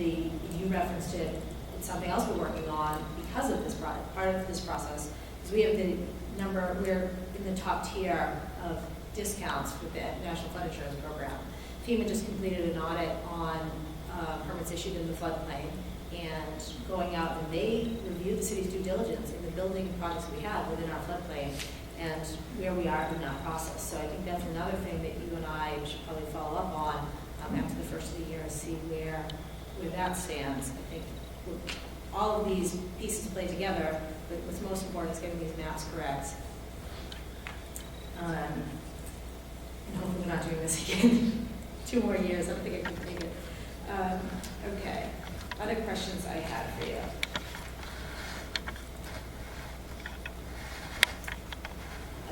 you referenced it, it's something else we're working on because of this part of this process, is we have the number, we're in the top tier of discounts with the National Flood Insurance Program. FEMA just completed an audit on permits issued in the floodplain, and going out, and they reviewed the city's due diligence in the building projects we have within our floodplain and where we are in that process. So I think that's another thing that you and I should probably follow up on after the first of the year and see where that stands. I think all of these pieces play together, but what's most important is getting these maps correct. And hopefully we're not doing this again. 2 more years, I don't think I can take it. Okay, other questions I had for you.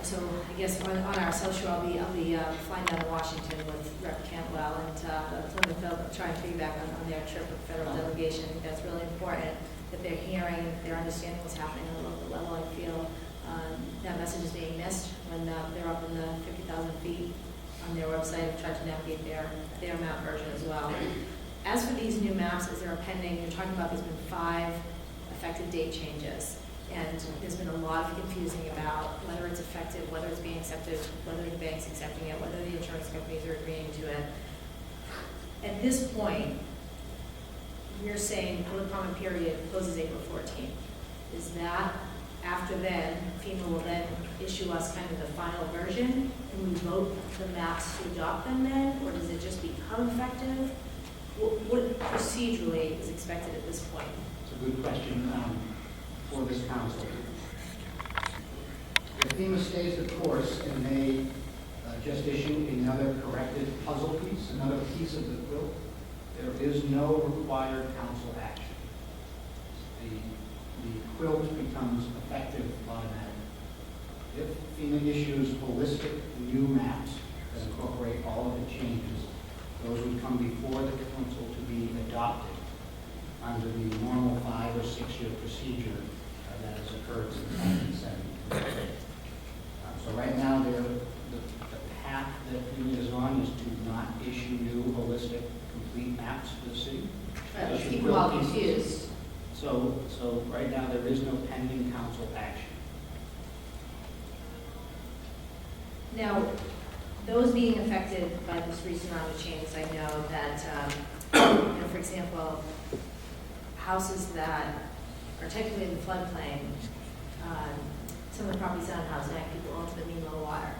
So I guess on our social, I'll be flying down to Washington with Rep. Cantwell and Plymouth, trying to piggyback on their trip with federal delegation. I think that's really important that they're hearing, they're understanding what's happening on a local level. I feel that message is being missed when they're up in the 50,000 feet on their website. I've tried to navigate their map version as well. As for these new maps, as they're pending, you're talking about there's been 5 effective date changes. And there's been a lot of confusing about whether it's effective, whether it's being accepted, whether the bank's accepting it, whether the insurance companies are agreeing to it. At this point, we're saying public comment period closes April 14th. Is that after then, FEMA will then issue us kind of the final version, and we vote the maps to adopt them then, or does it just become effective? What procedurally is expected at this point? It's a good question for this council. If FEMA stays the course and they just issue another corrected puzzle piece, another piece of the quilt, there is no required council action. The quilt becomes effective automatically. If FEMA issues holistic new maps that incorporate all of the changes, those would come before the council to be adopted under the normal 5 or 6 year procedure that has occurred since 1970. So right now, the path that FEMA is on is to not issue new holistic complete maps for the city. Right, people are confused. So right now there is no pending council action. Now, those being affected by this recent round of changes, I know that, for example, houses that are technically in the floodplain, some of the properties on House Neck, people own to the mean low water.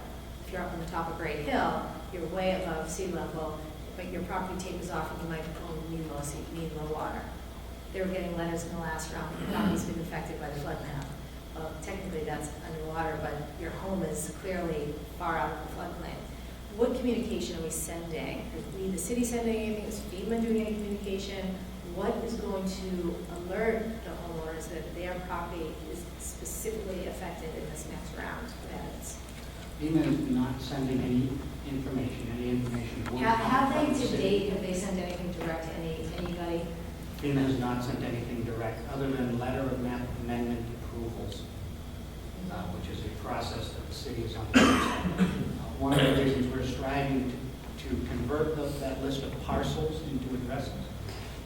If you're up on the top of Great Hill, you're way above sea level, but your property tapers off and you might own mean low water. They were getting letters in the last round, the property's been affected by the flood map. Well, technically that's underwater, but your home is clearly far out of the floodplain. What communication are we sending? Is we, the city, sending anything? Is FEMA doing any communication? What is going to alert the homeowners that their property is specifically affected in this next round of edits? FEMA is not sending any information. Have they to date, have they sent anything direct to anybody? FEMA has not sent anything direct other than letter of map amendment approvals, which is a process that the city is undergoing. One of the reasons we're striving to convert that list of parcels into addresses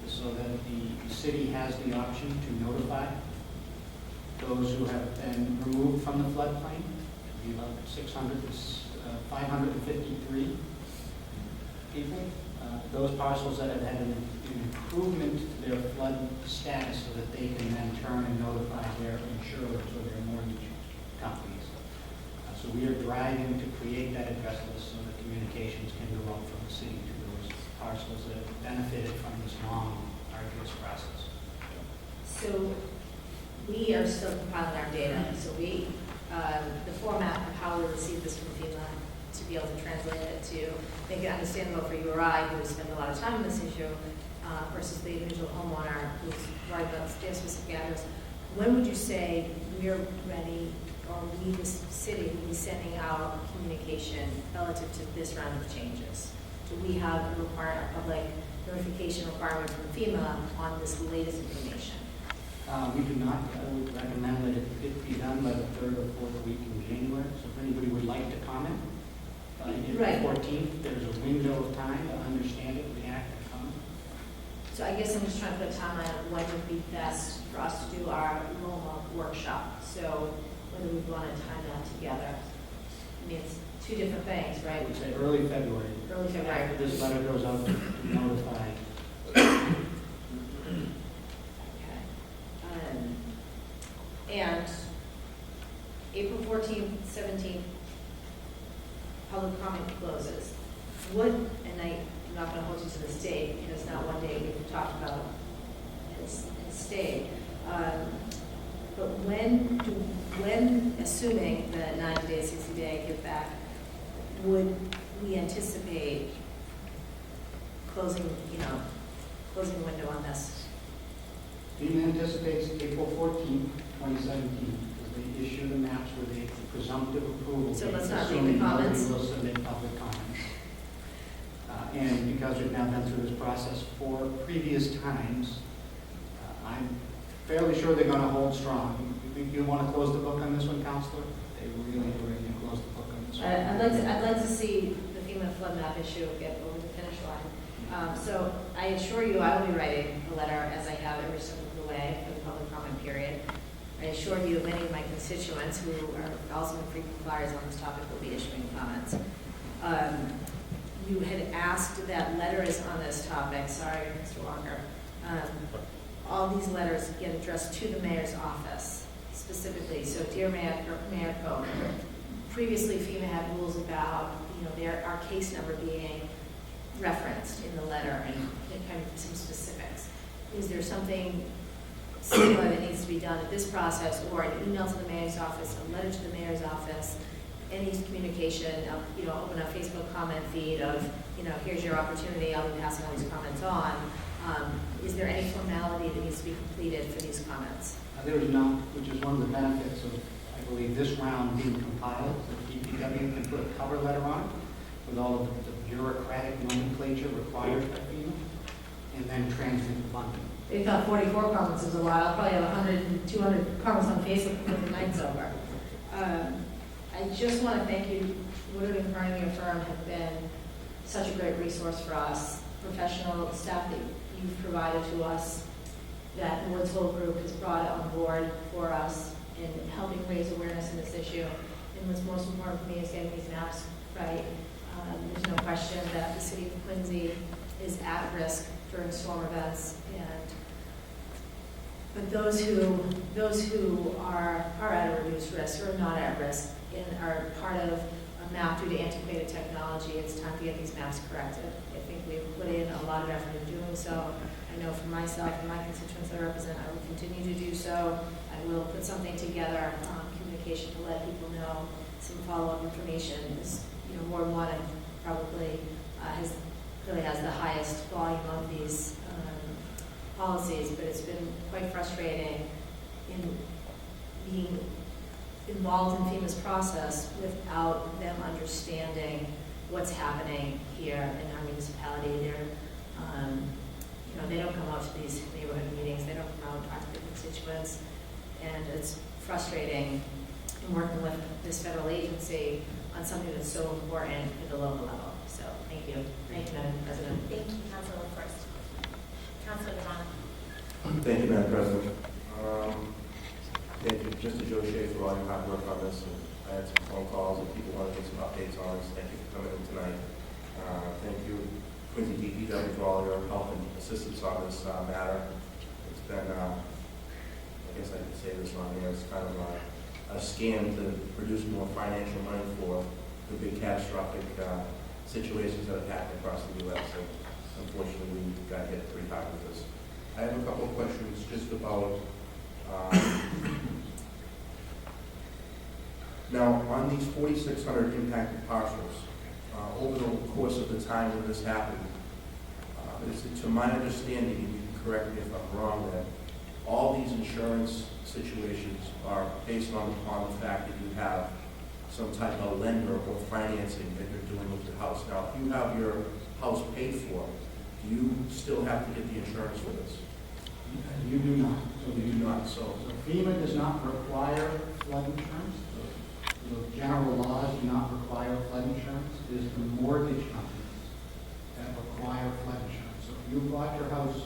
is so that the city has the option to notify those who have been removed from the floodplain. Be about 553 people. Those parcels that have had an improvement to their flood status so that they can then turn and notify their insurers or their mortgage companies. So we are driving to create that address list so that communications can go out from the city to those parcels that have benefited from this long, arduous process. So we are still compiling our data. So we, the format of how we receive this from FEMA, to be able to translate it to make it understandable for you or I, who spend a lot of time on this issue, versus the individual homeowner who's worried about their specific address. When would you say we're ready, or we, the city, will be sending out communication relative to this round of changes? Do we have a public notification requirement from FEMA on this latest information? We do not. I would recommend that it be done by the 3rd or 4th week in January. So if anybody would like to comment, April 14th, there's a window of time to understand it, react, and comment. So I guess I'm just trying to put a timeline of when would be best for us to do our Loma workshop. So whether we want to time that together. I mean, it's two different things, I right? would say early February. Early February. After this letter goes out to notify. Okay. And April 14th, 17th, public comment closes. Would, and I'm not going to hold you to this date, because it's not one day we've talked about it's stayed. But when, assuming the 90-day, 60-day give back, would we anticipate closing the window on this? FEMA anticipates April 14th, 2017, because they issue the maps with a presumptive approval. So date, let's not read the assuming nobody comments. will submit public comments. And because we've now been through this process for previous times, I'm fairly sure they're going to hold strong. You want to close the book on this one, Counselor? They really are ready to close the book on this one. I'd like to see the FEMA flood map issue get over the finish line. So I assure you, I will be writing a letter, as I have every step of the way, for the public comment period. I assure you, many of my constituents who are also frequent flyers on this topic will be issuing comments. You had asked that letters on this topic, sorry, Mr. Walker. All these letters get addressed to the mayor's office specifically. So, dear Mayor Coe, previously FEMA had rules about, our case number being referenced in the letter and kind of some specifics. Is there something similar that needs to be done at this process, or an email to the mayor's office, a letter to the mayor's office, any communication, open a Facebook comment feed of, here's your opportunity, I'll be passing all these comments on. Is there any formality that needs to be completed for these comments? There is not, which is one of the benefits of, I believe, this round being compiled. The DPW can put a cover letter on it with all of the bureaucratic nomenclature required by FEMA, and then transmit the funding. They thought 44 comments was a lot. I'll probably have 100 and 200 comments on Facebook before the night's over. I just want to thank you. Woodard and Kearney, your firm, have been such a great resource for us. Professional staff that you've provided to us, that the Woods Hole Group has brought on board for us in helping raise awareness in this issue. And what's most important for me is getting these maps right. There's no question that the city of Quincy is at risk during storm events, but those who are at a reduced risk or not at risk and are part of a map due to antiquated technology, it's time to get these maps corrected. I think we've put in a lot of effort in doing so. I know for myself and my constituents I represent, I will continue to do so. I will put something together, communication to let people know, some follow-up information. Is, Ward 1 probably really has the highest volume of these policies, but it's been quite frustrating in being involved in FEMA's process without them understanding what's happening here in our municipality. They don't come out to these neighborhood meetings. They don't come out and talk to their constituents, and it's frustrating in working with this federal agency on something that's so important at the local level. So, thank you. Thank you, Madam President. Thank you, Councilor first. Councilor Devon. Thank you, Madam President. Thank you, Mr. Joe Shea, for all your hard work on this. And I had some phone calls and people wanted to get some updates on this. Thank you for coming in tonight. Thank you, Quincy DPW, for all your help and assistance on this matter. It's been, I guess I could say this on here, it's kind of a scam to produce more financial money for the big catastrophic situations that have happened across the U.S. And unfortunately, we got hit pretty hard with this. I have a couple of questions just about now, on these 4,600 impacted parcels, over the course of the time that this happened, to my understanding, and you can correct me if I'm wrong, that all these insurance situations are based on the fact that you have some type of lender or financing that you're doing with your house. Now, if you have your house paid for, do you still have to get the insurance for this? You do not. So you do not. So FEMA does not require flood insurance. The general laws do not require flood insurance. It is the mortgage companies that require flood insurance. So if you bought your house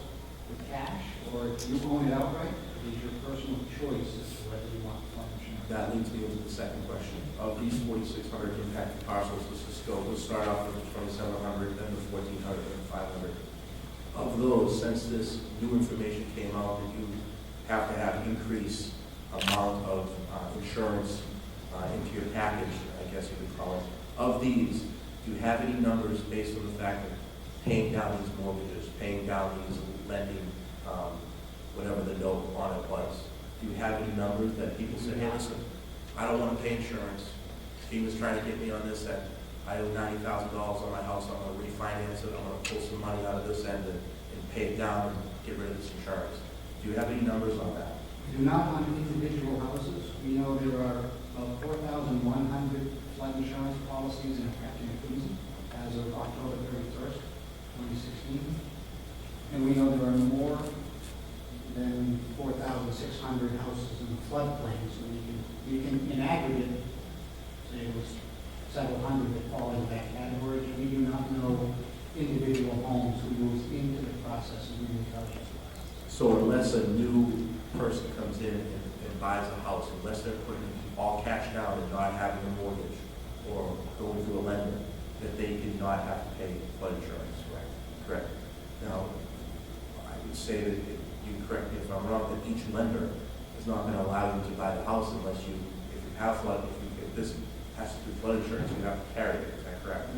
you own it outright, or is your personal choice as to whether you want flood insurance? That leads me into the second question. Of these 4,600 impacted parcels, we'll start off with the 2,700, then the 1,400, and 500. Of those, since this new information came out, that you have to have increased amount of insurance into your package, I guess you could call it. Of these, do you have any numbers based on the fact that paying down these mortgages, paying down these lending, whatever the note on it was? Do you have any numbers that people say, hey, listen, I don't want to pay insurance. FEMA's trying to get me on this end. I owe $90,000 on my house. I'm going to refinance it. I'm going to pull some money out of this end and pay it down and get rid of this insurance. Do you have any numbers on that? We do not on individual houses. We know there are about 4,100 flood insurance policies in effect in Quincy as of October 31st, 2016. And we know there are more than 4,600 houses in the floodplain. So you can in aggregate say it was several hundred that fall into that category. And we do not know individual homes who moves into the process of moving houses. So unless a new person comes in and buys a house, unless they're putting all cash down and not having a mortgage or going through a lender, that they did not have to pay flood insurance. Correct. Now, I would say that you correct me if I'm wrong, that each lender is not going to allow you to buy the house unless if you have flood, if this has to do flood insurance, you have to carry it. Is that correct?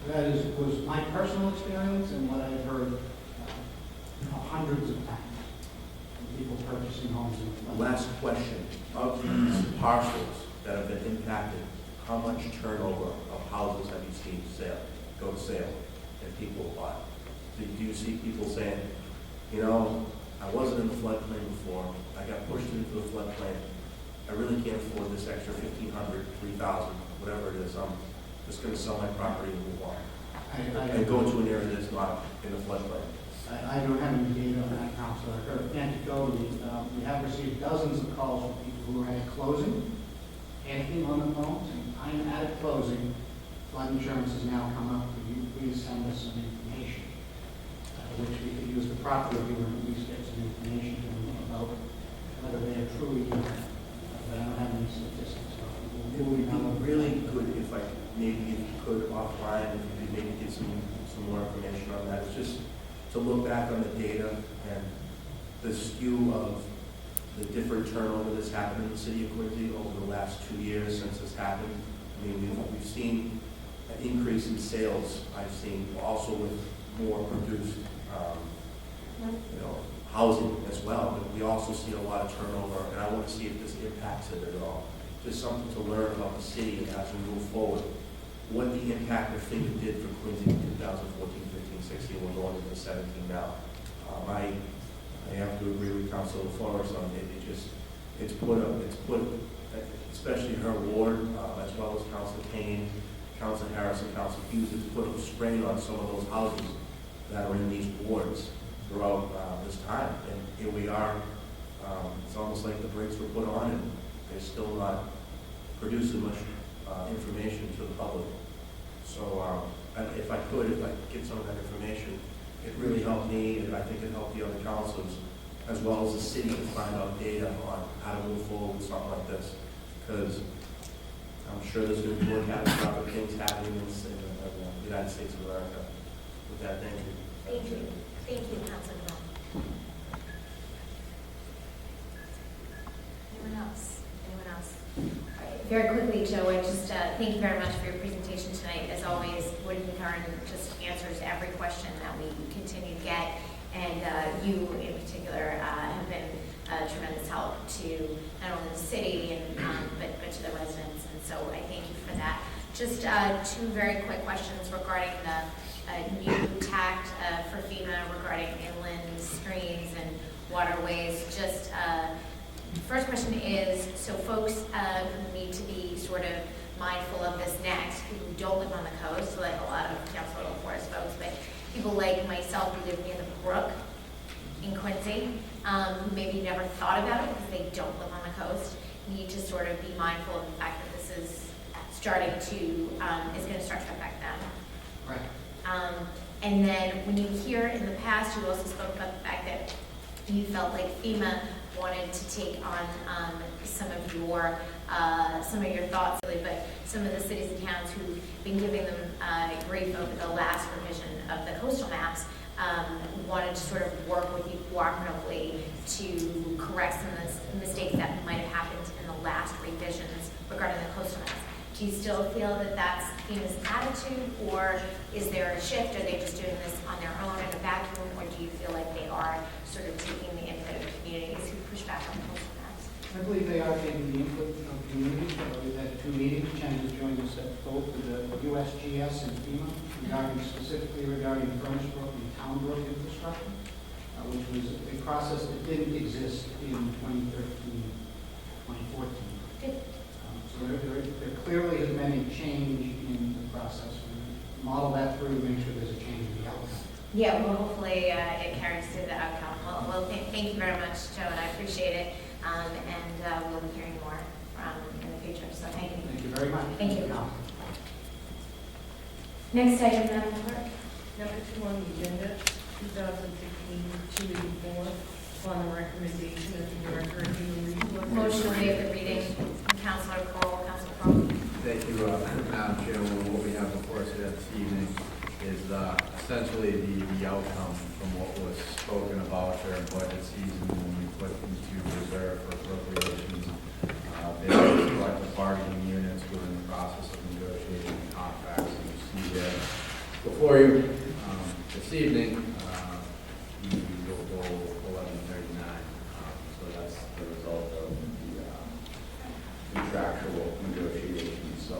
That was my personal experience and what I've heard hundreds of times from people purchasing homes in the flood. Last question. Of these parcels that have been impacted, how much turnover of houses have you seen go to sale and people bought? Do you see people saying, you know, I wasn't in the floodplain before, I got pushed into the floodplain, I really can't afford this extra $1,500, $3,000, whatever it is, I'm just going to sell my property and move on. And go to an area that's not in the floodplain. I don't have any data on that, Counselor. I've heard anecdotally, we have received dozens of calls from people who are at closing, asking on the phone, saying, I'm at a closing, flood insurance has now come up, could you please send us some information? Which we could use the proper review and at least get some information to them about whether they are truly impacted. But I don't have any statistics. It would be really good if maybe if you could offline, if you could maybe get some more information on that. It's just to look back on the data and the skew of the different turnover that's happened in the city of Quincy over the last 2 years since this happened. I mean, we've seen an increase in sales. I've seen also with more produced, housing as well. But we also see a lot of turnover, and I want to see if this impacts it at all. Just something to learn about the city and as we move forward. What the impact of FEMA did for Quincy in 2014, 15, 16, we're going into 17 now. I have to agree with Councilor Forrest on it. It's put, especially her ward, as well as Councilor Kane, Councilor Harris, and Councilor Hughes, it's put a strain on some of those houses that are in these wards throughout this time. And here we are, it's almost like the brakes were put on and they're still not producing much information to the public. So if I could get some of that information, it really helped me, and I think it helped the other councils, as well as the city, to find out data on how to move forward with something like this. Because I'm sure there's going to be more catastrophic things happening in the United States of America. With that, thank you. Thank you. Thank you, Councilor Devon. Anyone else? Anyone else? Very quickly, Joe, I just thank you very much for your presentation tonight. As always, Woody McCarran just answers every question that we continue to get, and you in particular have been a tremendous help to not only the city and but to the residents, and so I thank you for that. Just two very quick questions regarding the new tact for FEMA regarding inland streams and waterways. Just first question is, so folks who need to be sort of mindful of this next, who don't live on the coast, like a lot of Council Forest folks, but people like myself who live near the brook in Quincy, who maybe never thought about it because they don't live on the coast, need to sort of be mindful of the fact that this is starting to, is going to start to affect them. Right. And then when you hear in the past, you also spoke about the fact that you felt like FEMA wanted to take on some of your thoughts, really, but some of the cities and towns who've been giving them grief over the last revision of the coastal maps wanted to sort of work with you cooperatively to correct some of the mistakes that might have happened in the last revisions regarding the coastal maps. Do you still feel that that's FEMA's attitude, or is there a shift? Are they just doing this on their own in a vacuum, or do you feel like they are sort of taking the input of communities who push back on the coastal maps? I believe they are taking the input of communities. We've had 2 meetings. Jen has joined us at both the USGS and FEMA specifically regarding Furnace Brook and Town Brook infrastructure, which was a process that didn't exist in 2013, 2014. Good. So there clearly has been a change in the process. We model that through to make sure there's a change in the outcome. Yeah, well, hopefully it carries to the outcome. Well, thank you very much, Joe, and I appreciate it. And we'll be hearing more in the future, so thank you. Thank you very much. Thank you. Next item, Madam Clerk. Number 2 on the agenda, 2016-284, upon the recommendation of the Director of Human Resources. Motion to waive the reading. Councilor Crowell. Councilor Crowell. Thank you, Madam Chairman. What we have before us here this evening is essentially the outcome from what was spoken about during budget season when we put into reserve for appropriations. Various collective bargaining units were in the process of negotiating contracts, and you see there before you this evening, the local 1139. So that's the result of the contractual negotiations. So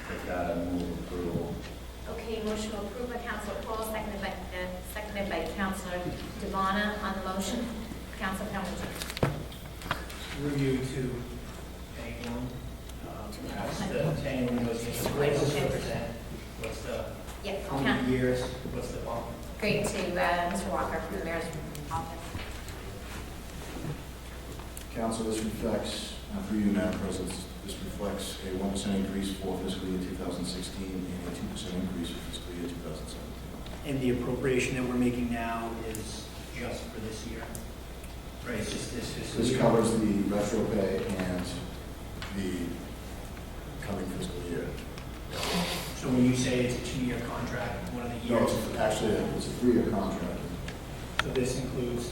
with that, I move approval. Okay, motion to approve by Councilor Crowell, seconded by Councilor Devonna on the motion. Councilor Calhoun. Review to A1. Perhaps the annual negotiation prices represent what's the, Yep. how many years, what's the bump? Great to Mr. Walker from the Mayor's Office. Council, this reflects, through you, Madam President, this reflects a 1% increase for fiscal year 2016 and a 2% increase for fiscal year 2017. And the appropriation that we're making now is just for this year? Right, it's just this fiscal This year? covers the retro pay and the coming fiscal year. So when you say it's a 2-year contract, one of the No, years? actually, it's a 3-year contract. So this includes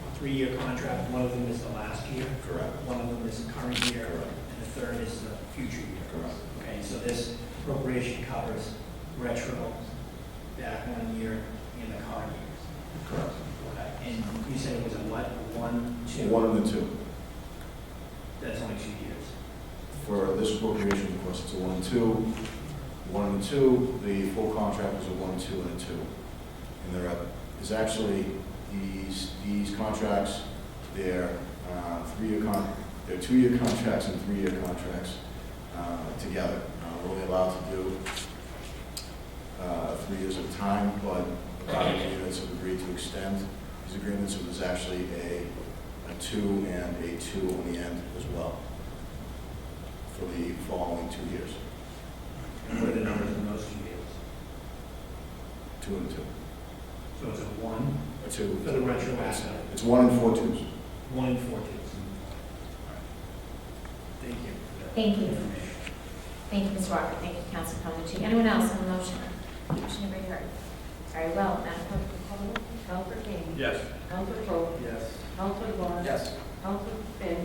a 3-year contract, one of them is the last year? Correct. One of them is the current year? Correct. And the third is the future year? Correct. Okay, so this appropriation covers retro, back 1 year, in the current years? Correct. Okay, and you said it was a what, 1, 2? 1 and the 2. That's only 2 years. For this appropriation, of course, it's a 1 and 2. 1 and 2, the full contract is a 1, 2, and a 2. And there is actually these contracts, they're 2-year contracts and 3-year contracts together. We're only allowed to do 3 years at a time, but the bargaining units have agreed to extend these agreements. So there's actually a 2 and a 2 on the end as well for the following 2 years. And what are the numbers in those 2 years? 2 and 2. So it's a 1 A 2. for the retroactive, It's 1 and 4 twos. 1 and 4 twos. Thank you. Thank you. Thank you, Mr. Walker. Thank you, Councilor Calhoun. Anyone else on the motion? Motion to be heard. Very well, Madam Clerk, will you call the roll? Counselor King. Yes. Counselor Crowe. Yes. Counselor Vaughn. Yes. Counselor Finn.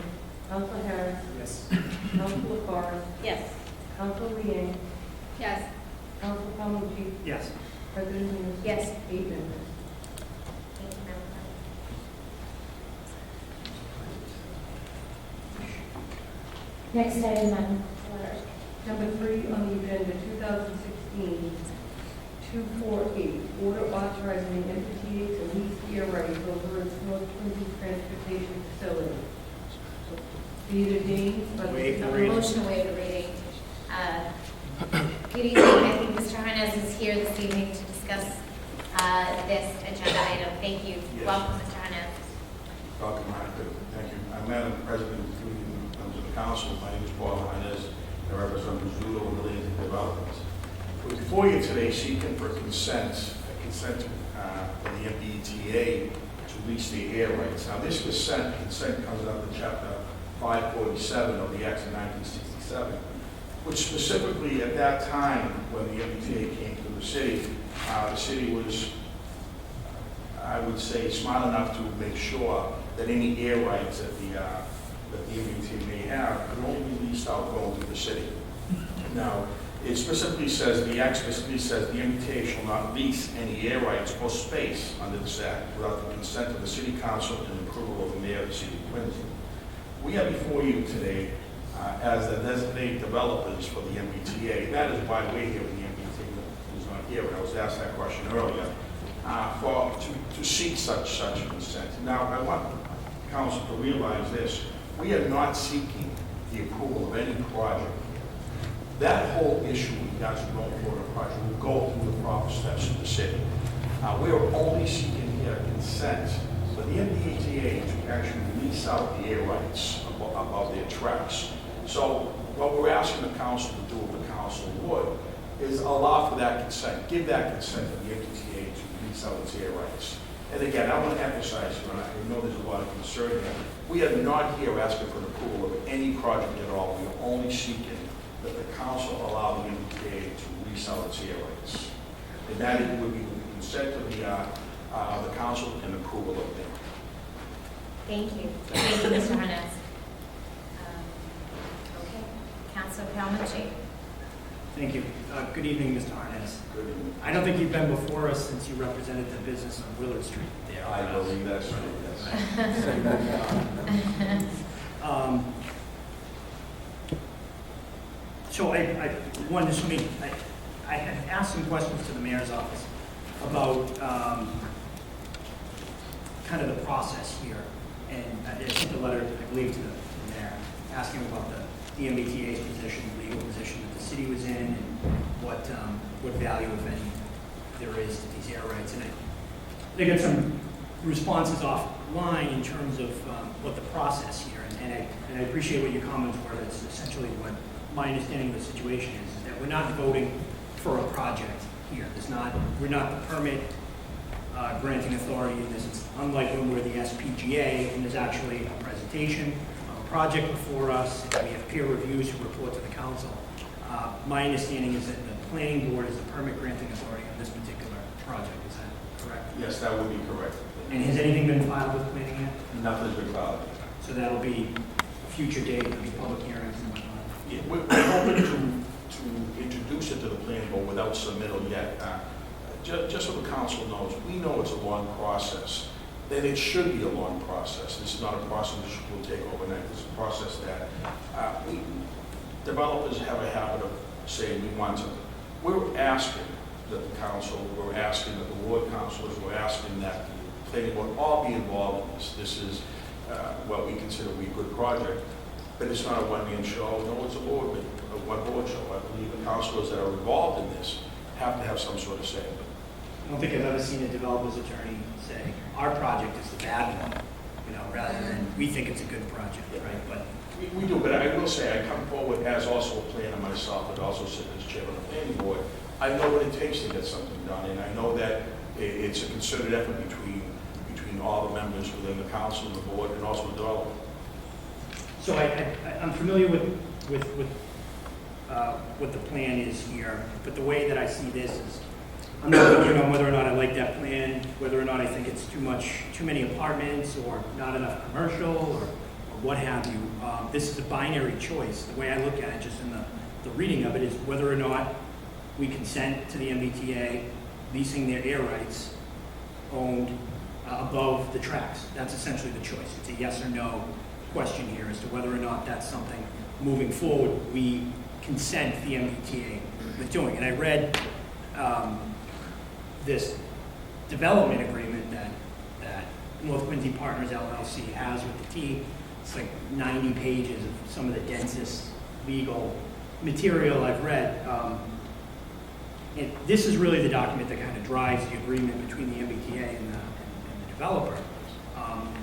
Counselor Harris. Yes. Counselor LaFars. Yes. Counselor Liang. Yes. Counselor Calhoun. Yes. President Hughes. Yes. 8 members. Thank you, Madam Clerk. Next item, Madam Clerk. Number 3 on the agenda, 2016-248, order authorizing the MTA to lease ERAs over its North Quincy transportation facility. Be it ordained by the... Waive the A reading. motion to waive the reading. Good evening. I think Mr. Harnez is here this evening to discuss this agenda item. Thank you. Yes. Welcome, Mr. Harnez. Welcome, thank you. Madam President, through you, members of the council, my name is Paul Hernandez. I represent Mizuno and Related Developments. We're before you today seeking for consent for the MBTA to to lease the air rights. Now, this consent comes under Chapter 547 of the Act of 1967, which specifically at that time, when the MBTA came to the city was, I would say, smart enough to make sure that any air rights that the MBTA may have could only be leased out going through the city. Now, it specifically says, the Act specifically says the MBTA shall not lease any air rights or space under this Act without the consent of the City Council and approval of the Mayor of the City of Quincy. We are before you today as the designated developers for the MBTA. That is why we're here when the MBTA was not here, and I was asked that question earlier, to seek such consent. Now, I want Council to realize this. We are not seeking the approval of any project. That whole issue with regards to going forward a project will go through the proper steps of the city. We are only seeking here consent for the MBTA to actually lease out the air rights above their tracks. So what we're asking the council to do, if the council would, is allow for that consent, give that consent to the MBTA to lease out its air rights. And again, I want to emphasize, and I know there's a lot of concern here, we are not here asking for the approval of any project at all. We are only seeking that the council allow the MBTA to lease out its air rights. And that would be with the consent of the council and approval of them. Thank you. Thank you, Mr. Harness. Okay, Councilor Calmucci. Thank you. Good evening, Mr. Harness. Good evening. I don't think you've been before us since you represented the business on Willard Street there. I believe that's true, yes. So I wanted to meet, I had asked some questions to the mayor's office about kind of the process here. And I sent a letter, I believe, to the mayor, asking about the MBTA's position, the legal position that the city was in, and what value, if any, there is to these air rights. And I got some responses offline in terms of what the process here, and I appreciate what your comments were. That's essentially what my understanding of the situation is that we're not voting for a project here. We're not the permit granting authority in this. It's unlike when we're the SPGA, and there's actually a presentation of a project before us, and we have peer reviews who report to the council. My understanding is that the planning board is the permit granting authority on this particular project. Is that correct? Yes, that would be correct. And has anything been filed with planning yet? Nothing's been filed. So that'll be a future date, there'll be public hearings and whatnot. Yeah, we're hoping to introduce it to the planning board without submittal yet. Just so the council knows, we know it's a long process. Then it should be a long process. This is not a process that will take overnight. It's a process that developers have a habit of saying we want something. We're asking that the council, we're asking that the ward councilors, we're asking that the planning board all be involved in this. This is what we consider to be a good project. But it's not a one-man show. No, it's a one-board show. I believe the councilors that are involved in this have to have some sort of say. I don't think I've ever seen a developer's attorney say, our project is the bad one, rather than we think it's a good project, right? But we do, but I will say, I come forward as also a planner myself, but also sit as chairman of the planning board. I know what it takes to get something done, and I know that it's a concerted effort between all the members within the council, the board, and also the developer. so I'm familiar with what the plan is here, but the way that I see this is, I'm not thinking on whether or not I like that plan, whether or not I think it's too many apartments, or not enough commercial, or what have you. This is a binary choice. The way I look at it, just in the reading of it, is whether or not we consent to the MBTA leasing their air rights owned above the tracks. That's essentially the choice. It's a yes or no question here as to whether or not that's something moving forward we consent the MBTA with doing. And I read this development agreement that North Quincy Partners LLC has with the T. It's like 90 pages of some of the densest legal material I've read. And this is really the document that kind of drives the agreement between the MBTA and the developer.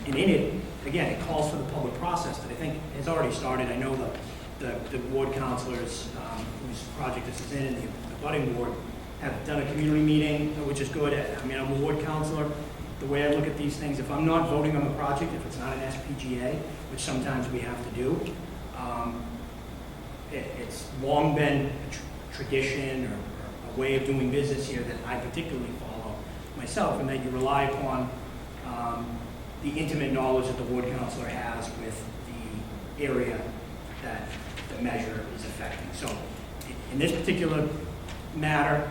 And in it, again, it calls for the public process that I think has already started. I know the ward councilors whose project this is in, and the budding board, have done a community meeting, which is good. I mean, I'm a ward councilor. the way I look at these things, if I'm not voting on the project, if it's not an SPGA, which sometimes we have to do, it's long been a tradition or a way of doing business here that I particularly follow myself, and that you rely upon the intimate knowledge that the ward councilor has with the area that the measure is affecting. So in this particular matter,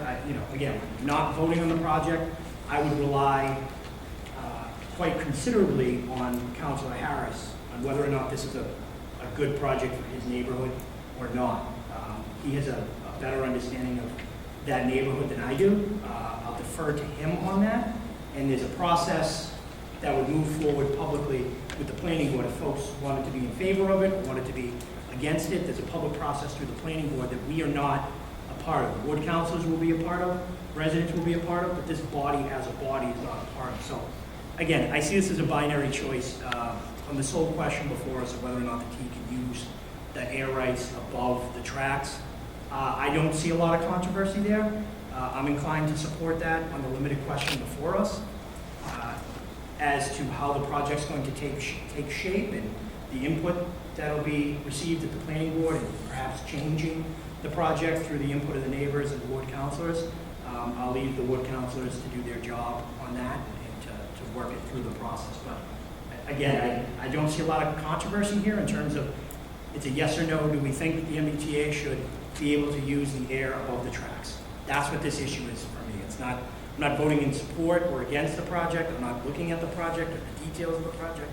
again, not voting on the project, I would rely quite considerably on Councilor Harris on whether or not this is a good project for his neighborhood or not. He has a better understanding of that neighborhood than I do. I'll defer to him on that. And there's a process that would move forward publicly with the planning board. If folks wanted to be in favor of it, or wanted to be against it, there's a public process through the planning board that we are not a part of. The ward councilors will be a part of, residents will be a part of, but this body as a body is not a part of. So again, I see this as a binary choice. On the sole question before us of whether or not the T can use the air rights above the tracks, I don't see a lot of controversy there. I'm inclined to support that on the limited question before us. As to how the project's going to take shape and the input that'll be received at the planning board and perhaps changing the project through the input of the neighbors and the ward councilors, I'll leave the ward councilors to do their job on that and to work it through the process. But again, I don't see a lot of controversy here in terms of it's a yes or no. Do we think that the MBTA should be able to use the air above the tracks? That's what this issue is for me. It's not, I'm not voting in support or against the project. I'm not looking at the project or the details of the project.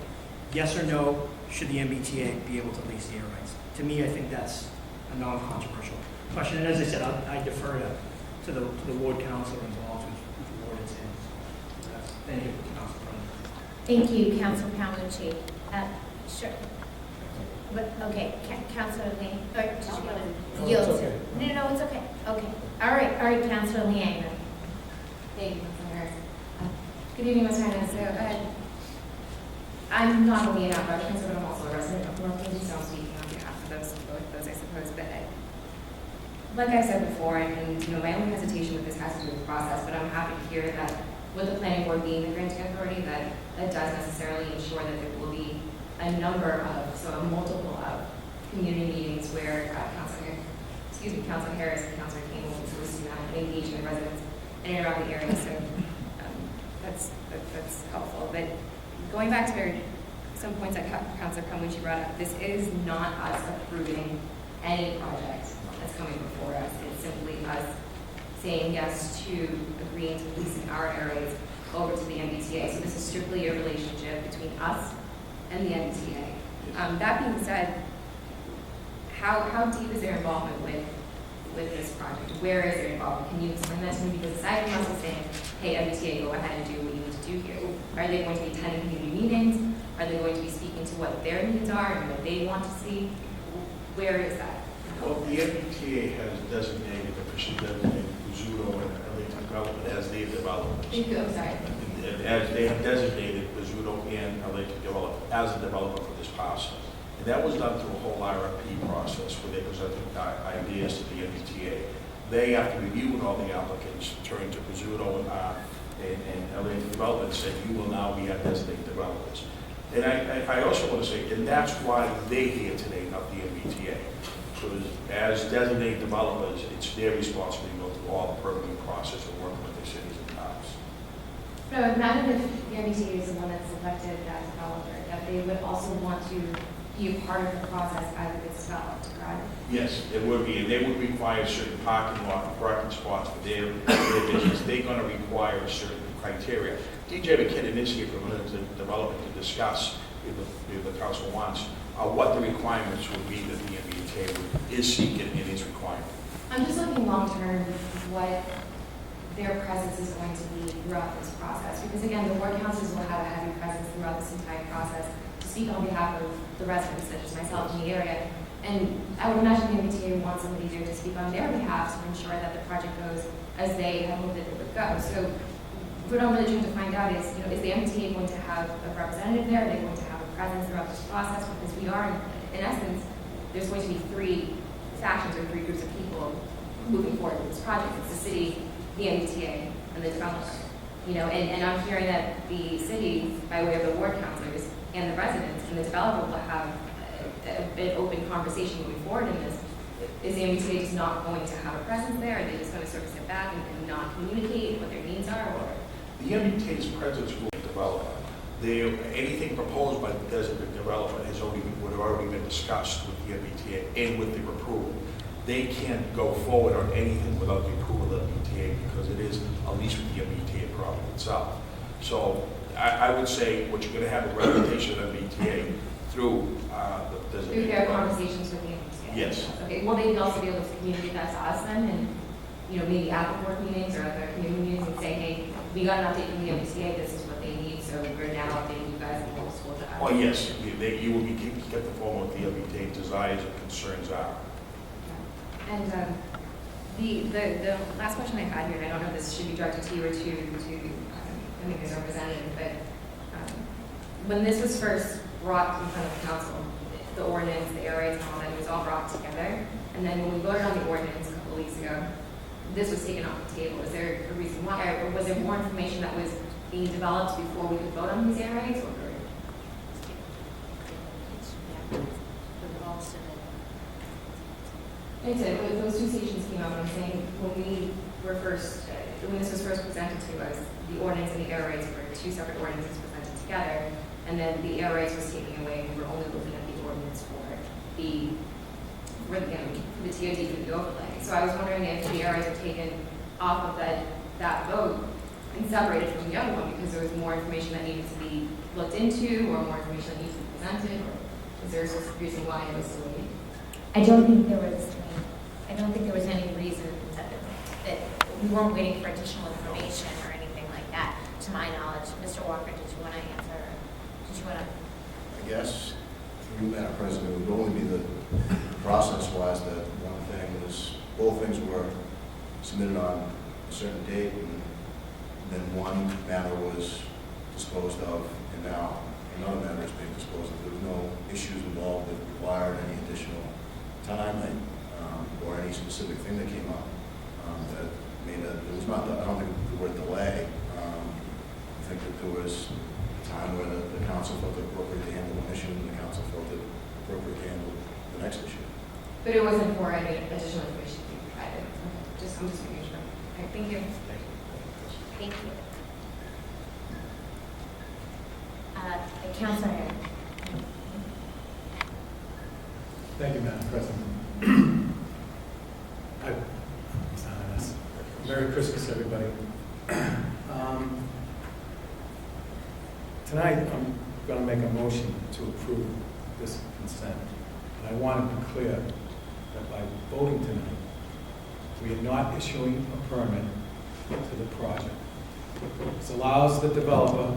Yes or no, should the MBTA be able to lease the air rights? To me, I think that's a non-controversial question. And as I said, I defer to the ward councilor involved with the ward it's in. Thank you, Council President. Thank you, Councilor Palmucci. Sure. But, okay, Councilor Lee, or did you want to yield to? No, it's okay. Okay. All right, Councilor Liang. Thank you, Councilor Harris. Good evening, Ms. Hernandez. So, I'm not only an applicant, but I'm also a resident of North Quincy, so I'm speaking on behalf of both those, I suppose. But like I said before, and my only hesitation with this has to do with the process, but I'm happy to hear that with the planning board being the granting authority, that does necessarily ensure that there will be a number of, so a multiple of community meetings where Councilor Harris and Councilor King will be hosting that and engaging the residents in and around the area. So that's helpful. But going back to some points that Councilor Palmucci brought up, this is not us approving any project that's coming before us. It's simply us saying yes to agreeing to leasing our areas over to the MBTA. So this is strictly a relationship between us and the MBTA. That being said, how deep is their involvement with this project? Where is their involvement? Can you explain that to me? Because aside from us saying, hey, MBTA, go ahead and do what you need to do here, are they going to be attending community meetings? Are they going to be speaking to what their needs are and what they want to see? Where is that? Well, the MBTA has designated, officially designated Pizzuto and Ellington Development as their developers. Thank you, I'm sorry. As they have designated Pizzuto and Ellington Development as a developer for this parcel. And that was done through a whole RFP process where they presented ideas to the MBTA. They, after reviewing all the applicants, turned to Pizzuto and Ellington Development and said, you will now be our designated developers. And I also want to say, and that's why they're here today, not the MBTA. Because as designated developers, it's their responsibility to go through all the permitting process and working with their cities and towns. No, imagine if the MBTA is the one that's selected as developer, that they would also want to be a part of the process as it gets developed, correct? Yes, it would be, and they would require certain parking spots for their business. They're going to require a certain criteria. DJ McKinnon is here from the development to discuss, if the council wants, what the requirements would be that the MBTA is seeking in its requirement. I'm just looking long-term what their presence is going to be throughout this process. Because again, the ward councils will have a heavy presence throughout this entire process to speak on behalf of the residents, such as myself in the area. And I would imagine the MBTA would want somebody there to speak on their behalf to ensure that the project goes as they had hoped that it would go. So what I'm really trying to find out is, is the MBTA going to have a representative there? Are they going to have a presence throughout this process? Because we are, in essence, there's going to be three factions or three groups of people moving forward with this project. It's the city, the MBTA, and the developer. You know, and I'm hearing that the city, by way of the ward councilors and the residents and the developer will have an open conversation moving forward in this. Is the MBTA just not going to have a presence there? Are they just going to sort of sit back and not communicate what their needs are? Or The MBTA's presence will be developed. Anything proposed by the designated developer would have already been discussed with the MBTA and with their approval. They can't go forward on anything without the approval of the MBTA because it is a lease with the MBTA property itself. So I would say what you're going to have a representation of MBTA through the through designated their developer. conversations with the MBTA? Yes. Okay, will they also be able to communicate that to us then? And, you know, maybe at the board meetings or at the community meetings and say, hey, we got an update from the MBTA, this is what they need, so we're now updating you guys in the whole school. Oh, yes, you will be kept informed what the MBTA desires and concerns are. And the last question I had here, and I don't know if this should be directed to you or to I think there's a representative, but when this was first brought in front of the council, the ordinance, the areas, and all that, it was all brought together. And then when we voted on the ordinance a couple of weeks ago, this was taken off the table. Is there a reason why, or was there more information that was being developed before we could vote on these areas? Or like I said, when those two stations came out, I'm saying when this was first presented to us, the ordinance and the air rates were two separate ordinances presented together, and then the air rates was taken away, and we were only looking at the ordinance for the TOD for the overlay. So I was wondering if the air rates were taken off of that vote and separated from the other one because there was more information that needed to be looked into or more information that needed to be presented, or is there a reason why it was delayed? I don't think there was any reason that we weren't waiting for additional information or anything like that, to my knowledge. Mr. Walker, did you want to answer? Did you want to? I guess, through Madam President, it would only be the process-wise that one thing was, both things were submitted on a certain date, and then one matter was disposed of, and now another matter is being disposed of. There was no issues involved that required any additional time or any specific thing that came up that made it was not, I don't think the word delay. I think that there was a time where the council felt it appropriate to handle one issue and the council felt it appropriate to handle the next issue. But it wasn't for any additional information to be provided. Okay. I'm just making sure. Okay, thank you. Thank you. Councilor. Thank you, Madam President. Merry Christmas, everybody. Tonight, I'm going to make a motion to approve this consent. And I want to be clear that by voting tonight, we are not issuing a permit to the project. This allows the developer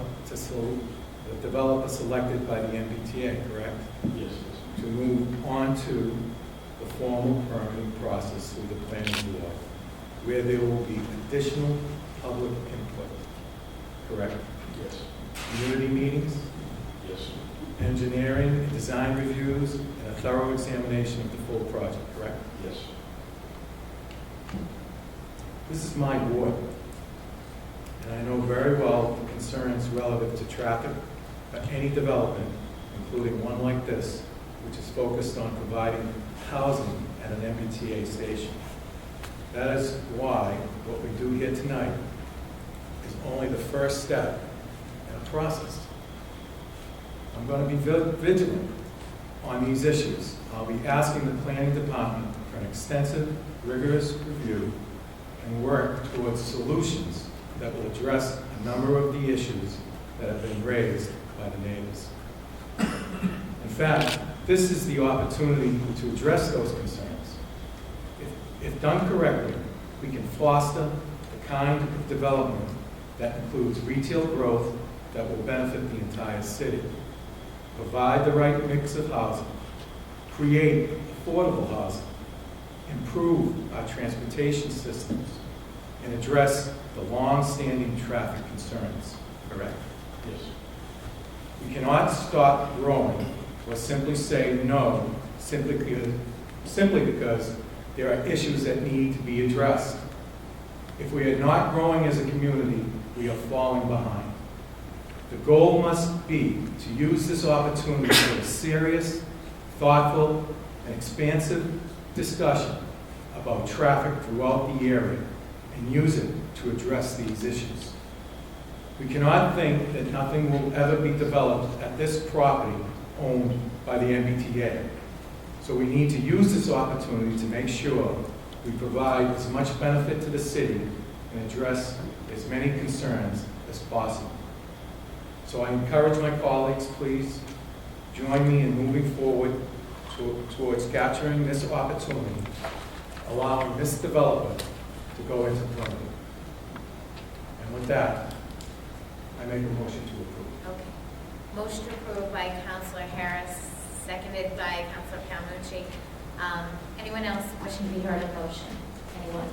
selected by the MBTA, correct? Yes. To move on to the formal permitting process through the planning board, where there will be additional public input, correct? Yes. Community meetings, Yes. engineering and design reviews, and a thorough examination of the full project, correct? Yes. This is my ward, and I know very well the concerns relative to traffic at any development, including one like this, which is focused on providing housing at an MBTA station. That is why what we do here tonight is only the first step in a process. I'm going to be vigilant on these issues. I'll be asking the planning department for an extensive, rigorous review and work towards solutions that will address a number of the issues that have been raised by the neighbors. In fact, this is the opportunity to address those concerns. If done correctly, we can foster the kind of development that includes retail growth that will benefit the entire city, provide the right mix of housing, create affordable housing, improve our transportation systems, and address the long-standing traffic concerns, correct? Yes. We cannot stop growing or simply say no simply because there are issues that need to be addressed. If we are not growing as a community, we are falling behind. The goal must be to use this opportunity for a serious, thoughtful, and expansive discussion about traffic throughout the area and use it to address these issues. We cannot think that nothing will ever be developed at this property owned by the MBTA. So we need to use this opportunity to make sure we provide as much benefit to the city and address as many concerns as possible. So I encourage my colleagues, please join me in moving forward towards capturing this opportunity, allowing this developer to go into permitting. And with that, I make a motion to approve. Okay. Motion approved by Councilor Harris, seconded by Councilor Palmucci. Anyone else wishing to be heard on the motion? Anyone?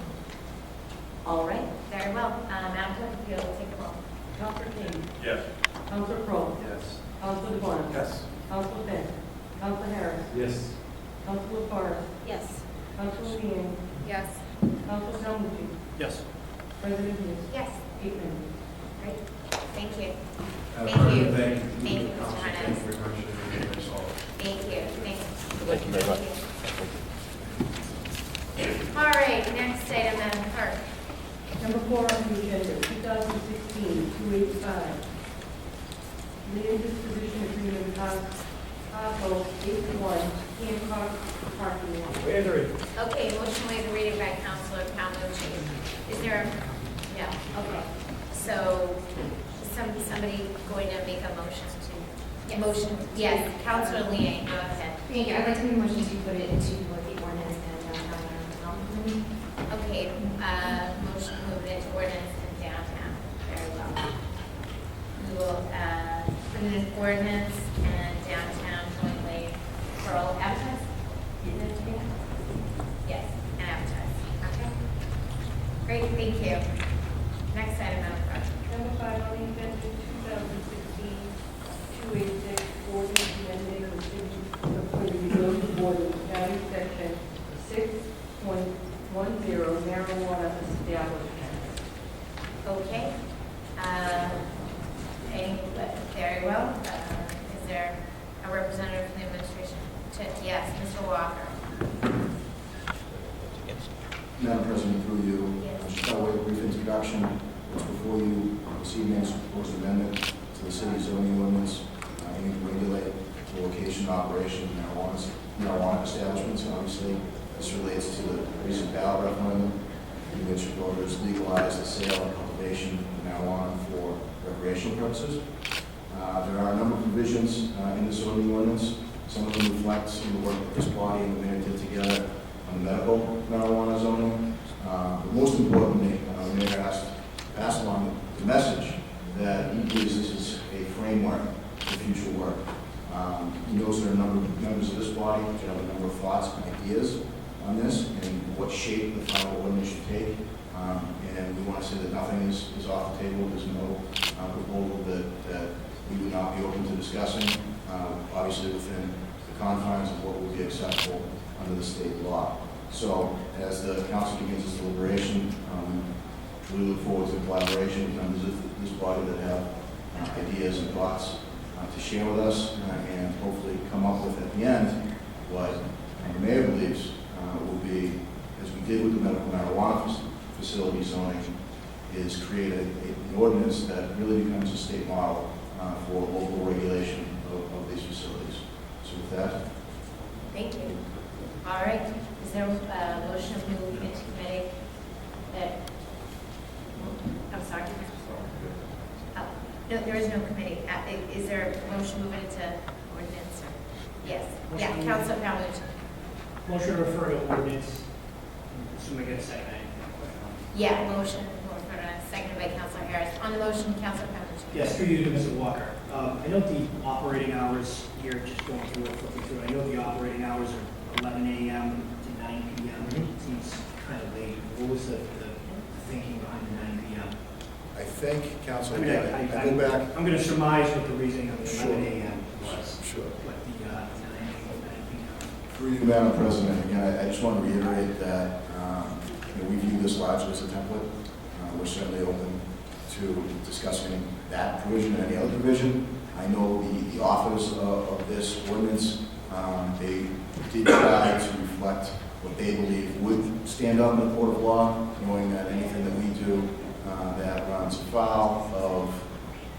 All right, very well. Madam Clerk, if you'll take the roll. Counselor King. Yes. Counselor Crowe. Yes. Counselor DeBon. Yes. Counselor Finn. Counselor Harris. Yes. Counselor Forrest. Yes. Counselor Leeang. Yes. Counselor Calmucci. Yes. President Hughes. Yes. 8 members. Great. Thank you. Madam Thank you. President, Thank you, Mr. Council. Hernandez. Thank you very much. That's all. Thank you. Thank you very much. All right, next item, Madam Clerk. Number 4 on the agenda, 2016-285. Land disposition agreement with Taco 81, Hancock parking lot. Okay, motion waive the reading by Councilor Palmucci. Is there, yeah, okay. So, is somebody going to make a motion to, motion, yes, Councilor Leeang, go ahead. Thank you. I'd like to make a motion to put it into both the ordinance and downtown committee. Okay, motion moved into ordinance and downtown, very well. We will, put it in ordinance and downtown jointly for all advertise? Yes, and advertise, okay. Great, thank you. Next item, Madam Clerk. Number 5 on the agenda, 2016-286, ordinance amending the city of Quincy zoning board of county section 6.10 marijuana establishment. Okay. Very well. Is there a representative from the administration? Yes, Mr. Walker. Madam President, through you, Yes. just by way of a brief introduction, what's before you this evening is a proposed amendment to the city zoning ordinance aiming to regulate the location and operation of marijuana establishments. Obviously, this relates to the recent ballot referendum in which voters legalized the sale and cultivation of marijuana for recreational purposes. There are a number of provisions in the zoning ordinance. Some of them reflect some of the work that this body and the mayor did together on medical marijuana zoning. But most importantly, the mayor passed along the message that he believes this is a framework for future work. He knows there are a number of members of this body that have a number of thoughts and ideas on this and what shape the final ordinance should take. And we want to say that nothing is off the table. There's no proposal that we would not be open to discussing, obviously within the confines of what would be acceptable under the state law. So as the council begins its deliberation, we look forward to collaboration with members of this body that have ideas and thoughts to share with us and hopefully come up with at the end what the mayor believes will be, as we did with the medical marijuana facility zoning, is create an ordinance that really becomes a state model for local regulation of these facilities. So with that, Thank you. All right. Is there a motion to move into committee? I'm sorry. Oh, no, there is no committee. Is there a motion moving into ordinance? Yes. Yeah, Councilor Palmucci. Motion to refer to ordinance, assuming I get a second. Yeah, motion, seconded by Councilor Harris. On the motion, Councilor Palmucci. Yes, through you to Mr. Walker. I know the operating hours here, just going through it, flipping through it, I know the operating hours are 11 a.m. to 9 p.m. It seems kind of late. What was the thinking behind the 9 p.m.? I think, Council, I mean, I go back. I'm going to surmise what the reasoning of the Sure. 11 a.m. was. Sure. But the 9 p.m. Through you, Madam President, again, I just want to reiterate that we view this largely as a template. We're certainly open to to discussing that provision and any other provision. I know the authors of this ordinance, they did try to reflect what they believe would stand up in the court of law, knowing that anything that we do that runs afoul of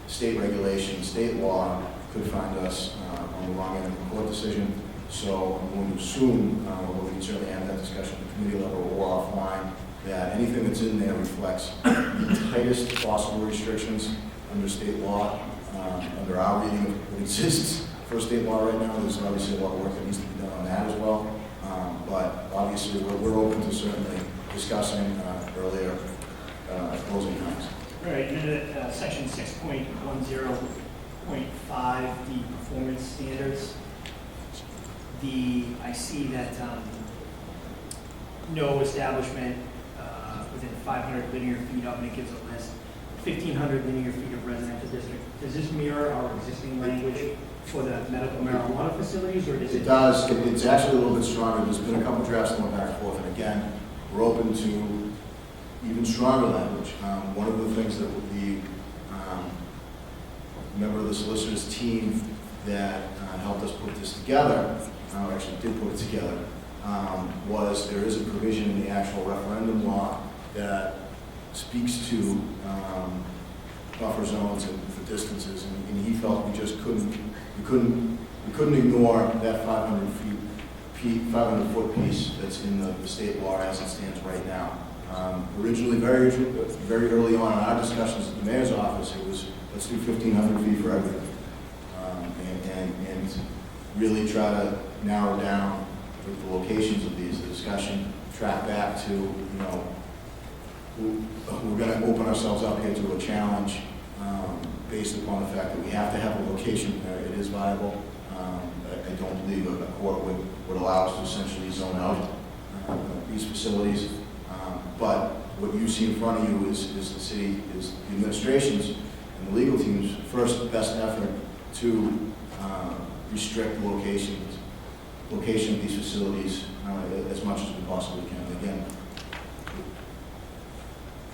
state regulation, state law, could find us on the wrong end of a court decision. So I'm going to assume, although we can certainly have that discussion at the committee level or offline, that anything that's in there reflects the tightest possible restrictions under state law. Under our reading of what exists for state law right now, there's obviously a lot of work that needs to be done on that as well. But obviously, we're open to certainly discussing earlier closing times. All right, and then section 6.10.5, the performance standards. I see that no establishment within 500 linear feet of, and it gives a list, 1,500 linear feet of residential district. Does this mirror our existing language for the medical marijuana facilities, or does it? It does. It's actually a little bit stronger. There's been a couple drafts going back and forth, and again, we're open to even stronger language. One of the things that the member of the solicitor's team that helped us put this together, actually did put it together, was there is a provision in the actual referendum law that speaks to buffer zones and for distances, and he felt we just couldn't ignore that 500 foot piece that's in the state law as it stands right now. Originally, very early on in our discussions at the mayor's office, it was let's do 1,500 feet for everything, and really try to narrow down the locations of these. The discussion track back to, we're going to open ourselves up here to a challenge based upon the fact that we have to have a location where it is viable. I don't believe a court would allow us to essentially zone out these facilities. But what you see in front of you is the city, is the administration's and the legal team's first best effort to restrict the location of these facilities as much as we possibly can. Again,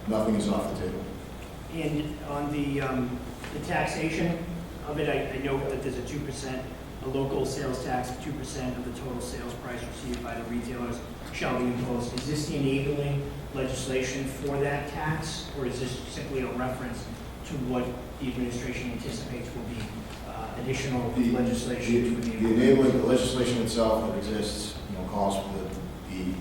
nothing is off the table. And on the taxation of it, I know that there's a 2%, a local sales tax of 2% of the total sales price received by the retailers shall be imposed. Is this the enabling legislation for that tax, or is this simply a reference to what the administration anticipates will be additional legislation? The enabling, the legislation itself that exists, calls for the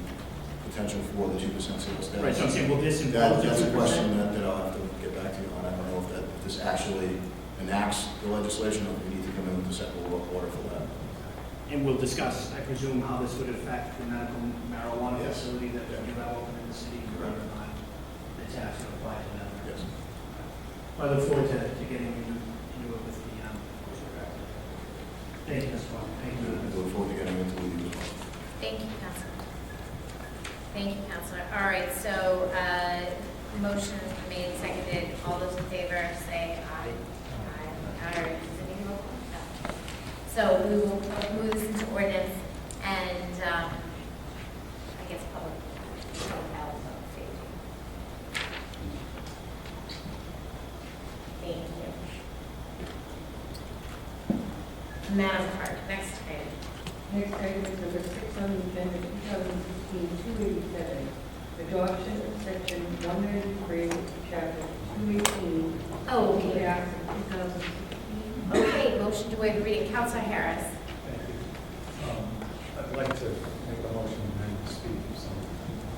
potential for the 2% sales tax. Right, so I'm saying, will this impose the 2%? That's a question that I'll have to get back to you on. I don't know if this actually enacts the legislation, or we need to come in with a separate order for that. And we'll discuss, I presume, how this would affect the medical marijuana Yes. facility that we develop in the city, whether or not the tax would apply to that. Yes. I look forward to getting into it with the, thank you, Mr. Walker. Thank you. I look forward to getting into it with you as well. Thank you, Counselor. Thank you, Counselor. All right, so motion made, seconded. All those in favor say aye. Aye. All right. Does it need a roll call? No. So we will move this into ordinance and I guess public health, public safety. Thank you. Madam Clerk, next item. Next item is number 6 on the agenda, 2016-287, adoption of section 193, chapter 218. Oh, okay. Act of 2016. Okay, motion to waive reading. Counselor Harris. Thank you. I'd like to make a motion and speak for some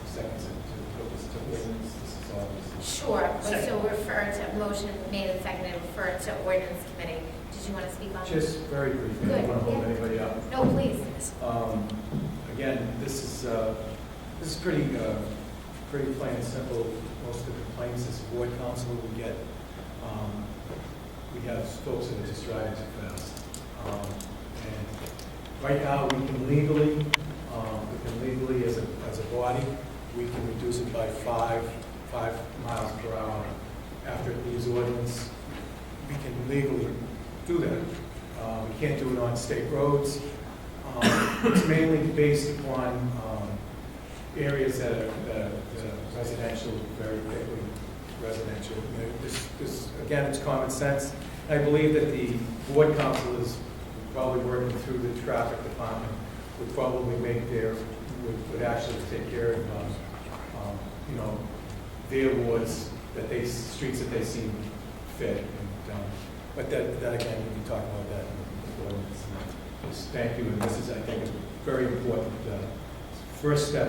seconds to put this to ordinance. This is obviously. Sure, so refer to, motion made and seconded, refer to ordinance committee. Did you want to speak on this? Just very briefly, I don't want to hold anybody up. No, please. Again, this is pretty plain and simple. Most of the complaints as ward council we get, we have folks that are just driving too fast. And right now, we can legally as a body, we can reduce it by 5 miles per hour. After it leaves ordinance, we can legally do that. We can't do it on state roads. It's mainly based upon areas that are residential, very thickly residential. Again, it's common sense. I believe that the board councilors, probably working through the traffic department, would probably make would actually take care of, you know, their wards, streets that they see fit. And, but that again, we can talk about that in the board. Thank you, and this is, I think, a very important first step